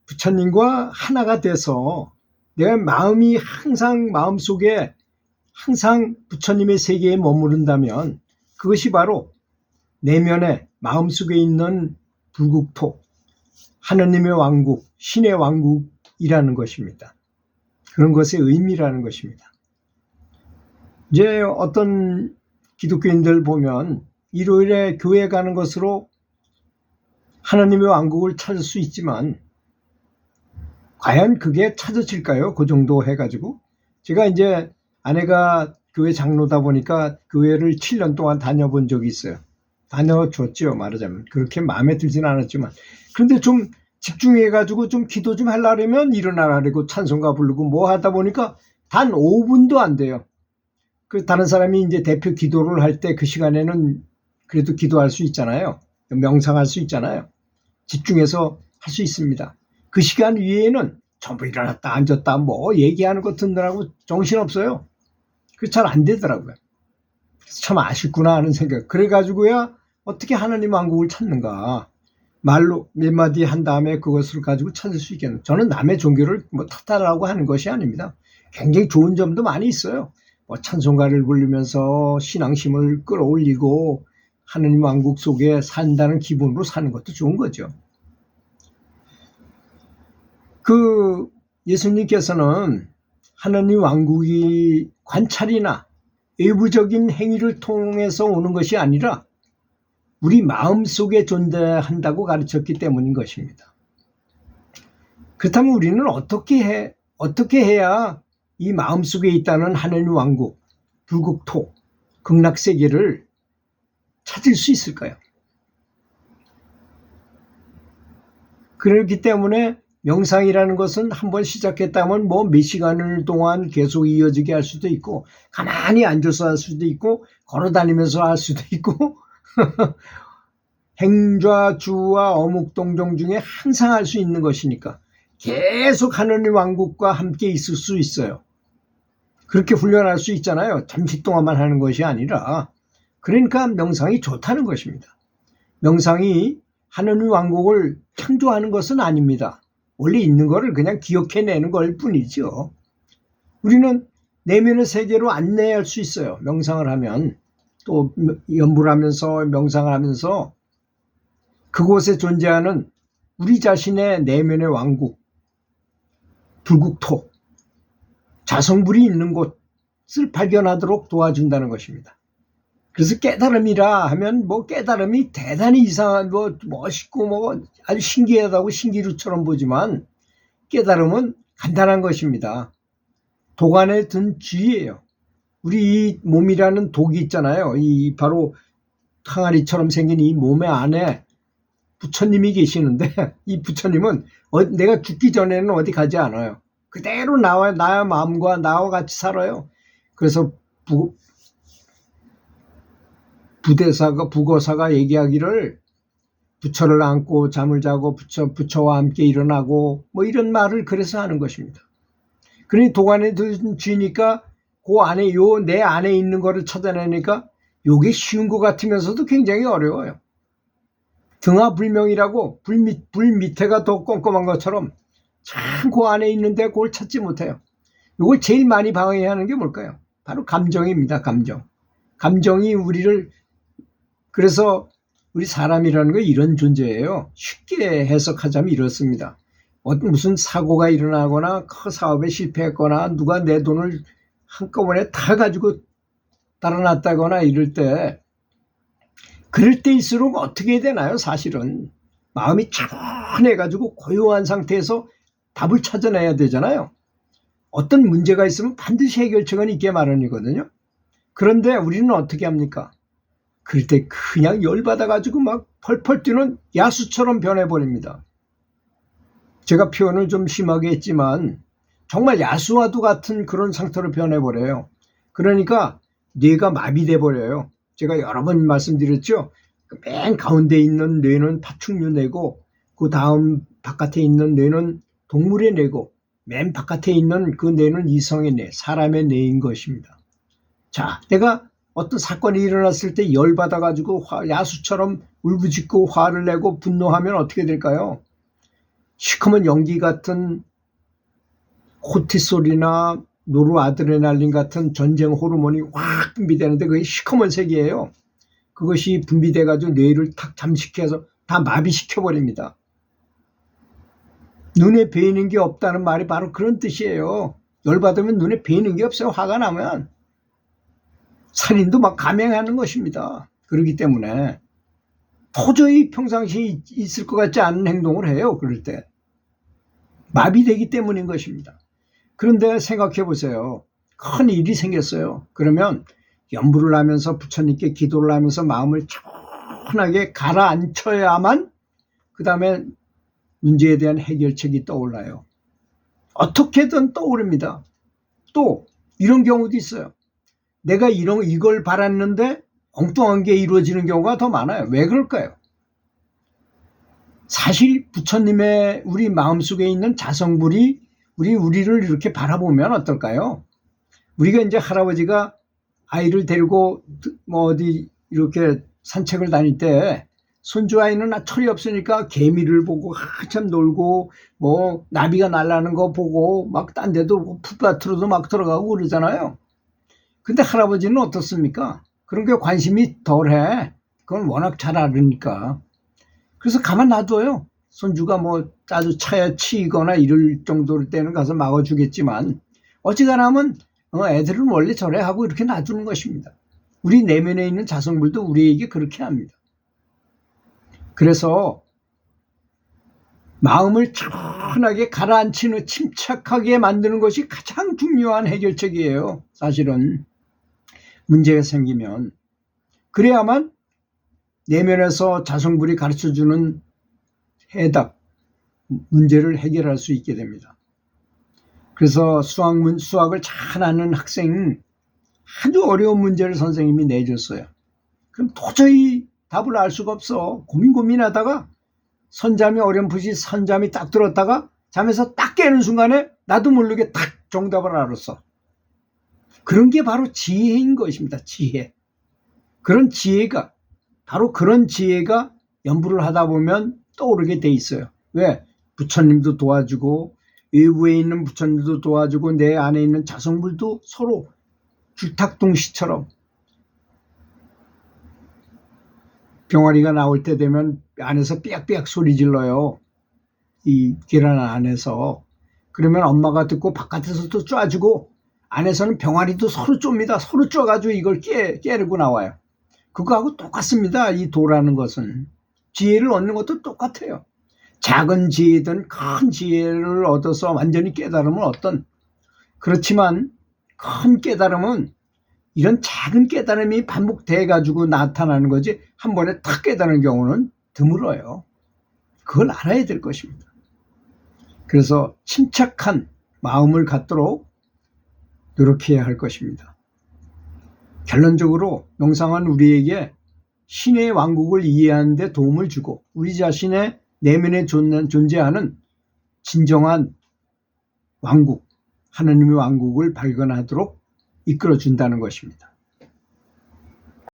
부처님과 하나가 돼서 내가 마음이 항상 마음속에 항상 부처님의 세계에 머무른다면 그것이 바로 내면에 마음속에 있는 불국토, 하느님의 왕국, 신의 왕국이라는 것입니다. 그런 것의 의미라는 것입니다. 이제 어떤 기독교인들 보면 일요일에 교회 가는 것으로 하나님의 왕국을 찾을 수 있지만 과연 그게 찾아질까요? 그 정도 해가지고 제가 이제 아내가 교회 장로다 보니까 교회를 7년 동안 다녀본 적이 있어요. 다녀줬죠, 말하자면. 그렇게 마음에 들진 않았지만 그런데 좀 집중해가지고 좀 기도 좀 하려면 일어나라고 찬송가 부르고 뭐 하다 보니까 단 5분도 안 돼요. 그 다른 사람이 이제 대표 기도를 할 때 그 시간에는 그래도 기도할 수 있잖아요. 명상할 수 있잖아요. 집중해서 할 수 있습니다. 그 시간 위에는 전부 일어났다 앉았다 뭐 얘기하는 거 듣느라고 정신없어요. 그게 잘 안 되더라고요. 그래서 참 아쉽구나 하는 생각. 그래가지고야 어떻게 하나님 왕국을 찾는가. 말로 몇 마디 한 다음에 그것을 가지고 찾을 수 있겠는. 저는 남의 종교를 뭐 탓하라고 하는 것이 아닙니다. 굉장히 좋은 점도 많이 있어요. 뭐 찬송가를 부르면서 신앙심을 끌어올리고 하느님 왕국 속에 산다는 기분으로 사는 것도 좋은 거죠. 그 예수님께서는 하느님 왕국이 관찰이나 외부적인 행위를 통해서 오는 것이 아니라 우리 마음속에 존재한다고 가르쳤기 때문인 것입니다. 그렇다면 우리는 어떻게 해야 이 마음속에 있다는 하느님 왕국, 불국토, 극락세계를 찾을 수 있을까요? 그렇기 때문에 명상이라는 것은 한번 시작했다면 뭐 몇 시간을 동안 계속 이어지게 할 수도 있고 가만히 앉아서 할 수도 있고 걸어다니면서 할 수도 있고 행좌, 주와 어묵동정 중에 항상 할 수 있는 것이니까 계속 하느님 왕국과 함께 있을 수 있어요. 그렇게 훈련할 수 있잖아요. 잠시 동안만 하는 것이 아니라. 그러니까 명상이 좋다는 것입니다. 명상이 하느님 왕국을 창조하는 것은 아닙니다. 원래 있는 거를 그냥 기억해내는 걸 뿐이죠. 우리는 내면의 세계로 안내할 수 있어요. 명상을 하면. 또 연불 하면서 명상을 하면서 그곳에 존재하는 우리 자신의 내면의 왕국, 불국토, 자성불이 있는 곳을 발견하도록 도와준다는 것입니다. 그래서 깨달음이라 하면 뭐 깨달음이 대단히 이상한 뭐 멋있고 뭐 아주 신기하다고 신기루처럼 보지만 깨달음은 간단한 것입니다. 독 안에 든 쥐예요. 우리 이 몸이라는 독이 있잖아요. 이 바로 항아리처럼 생긴 이 몸의 안에 부처님이 계시는데 이 부처님은 내가 죽기 전에는 어디 가지 않아요. 그대로 나의 마음과 나와 같이 살아요. 그래서 부거사가 얘기하기를 부처를 안고 잠을 자고 부처와 함께 일어나고 뭐 이런 말을 그래서 하는 것입니다. 그러니 독 안에 든 쥐니까 그 안에 내 안에 있는 거를 찾아내니까 요게 쉬운 것 같으면서도 굉장히 어려워요. 등하불명이라고 불 밑에가 더 꼼꼼한 것처럼 참 그 안에 있는데 그걸 찾지 못해요. 이걸 제일 많이 방해하는 게 뭘까요? 바로 감정입니다. 감정이 우리를, 그래서 우리 사람이라는 건 이런 존재예요. 쉽게 해석하자면 이렇습니다. 무슨 사고가 일어나거나 큰 사업에 실패했거나 누가 내 돈을 한꺼번에 다 가지고 달아났다거나 이럴 때, 그럴 때일수록 어떻게 해야 되나요? 사실은 마음이 차분해가지고 고요한 상태에서 답을 찾아내야 되잖아요. 어떤 문제가 있으면 반드시 해결책은 있게 마련이거든요. 그런데 우리는 어떻게 합니까? 그럴 때 그냥 열받아가지고 막 펄펄 뛰는 야수처럼 변해버립니다. 제가 표현을 좀 심하게 했지만 정말 야수와도 같은 그런 상태로 변해버려요. 그러니까 뇌가 마비돼 버려요. 제가 여러 번 말씀드렸죠. 맨 가운데 있는 뇌는 파충류 뇌고 그 다음 바깥에 있는 뇌는 동물의 뇌고 맨 바깥에 있는 그 뇌는 이성의 뇌, 사람의 뇌인 것입니다. 자, 내가 어떤 사건이 일어났을 때 열받아가지고 야수처럼 울부짖고 화를 내고 분노하면 어떻게 될까요? 시커먼 연기 같은 코티솔이나 노르아드레날린 같은 전쟁 호르몬이 확 분비되는데 그게 시커먼 색이에요. 그것이 분비돼가지고 뇌를 탁 잠식해서 다 마비시켜버립니다. 눈에 베이는 게 없다는 말이 바로 그런 뜻이에요. 열받으면 눈에 베이는 게 없어요. 화가 나면. 살인도 막 감행하는 것입니다. 그렇기 때문에 도저히 평상시에 있을 것 같지 않은 행동을 해요. 그럴 때. 마비되기 때문인 것입니다. 그런데 생각해 보세요. 큰 일이 생겼어요. 그러면 염불을 하면서 부처님께 기도를 하면서 마음을 차분하게 가라앉혀야만 그 다음에 문제에 대한 해결책이 떠올라요. 어떻게든 떠오릅니다. 또 이런 경우도 있어요. 내가 이걸 바랐는데 엉뚱한 게 이루어지는 경우가 더 많아요. 왜 그럴까요? 사실 부처님의 우리 마음속에 있는 자성불이 우리를 이렇게 바라보면 어떨까요? 우리가 이제 할아버지가 아이를 데리고 어디 이렇게 산책을 다닐 때 손주 아이는 철이 없으니까 개미를 보고 한참 놀고 나비가 날아가는 거 보고 막 딴 데도 풀밭으로도 막 들어가고 그러잖아요. 근데 할아버지는 어떻습니까? 그런 게 관심이 덜해. 그건 워낙 잘 알으니까. 그래서 가만 놔둬요. 손주가 아주 차에 치이거나 이럴 정도일 때는 가서 막아주겠지만 어지간하면 애들은 원래 저래 하고 이렇게 놔두는 것입니다. 우리 내면에 있는 자성불도 우리에게 그렇게 합니다. 그래서 마음을 차분하게 가라앉히는 침착하게 만드는 것이 가장 중요한 해결책이에요. 사실은 문제가 생기면 그래야만 내면에서 자성불이 가르쳐주는 해답, 문제를 해결할 수 있게 됩니다. 그래서 수학을 잘 아는 학생 아주 어려운 문제를 선생님이 내줬어요. 그럼 도저히 답을 알 수가 없어. 고민하다가 선잠이 어렴풋이 선잠이 딱 들었다가 잠에서 딱 깨는 순간에 나도 모르게 딱 정답을 알았어. 그런 게 바로 지혜인 것입니다. 지혜. 바로 그런 지혜가 연불을 하다 보면 떠오르게 돼 있어요. 왜? 부처님도 도와주고 외부에 있는 부처님도 도와주고 내 안에 있는 자성불도 서로 줄탁동시처럼 병아리가 나올 때 되면 안에서 삐약삐약 소리 질러요. 이 계란 안에서. 그러면 엄마가 듣고 바깥에서도 쪼아주고 안에서는 병아리도 서로 쫍니다. 서로 쪄가지고 이걸 깨르고 나와요. 그거하고 똑같습니다. 이 도라는 것은. 지혜를 얻는 것도 똑같아요. 작은 지혜든 큰 지혜를 얻어서 완전히 깨달으면 그렇지만 큰 깨달음은 이런 작은 깨달음이 반복돼 가지고 나타나는 거지 한 번에 탁 깨달은 경우는 드물어요. 그걸 알아야 될 것입니다. 그래서 침착한 마음을 갖도록 노력해야 할 것입니다. 결론적으로 명상은 우리에게 신의 왕국을 이해하는 데 도움을 주고 우리 자신의 내면에 존재하는 진정한 왕국, 하나님의 왕국을 발견하도록 이끌어 준다는 것입니다.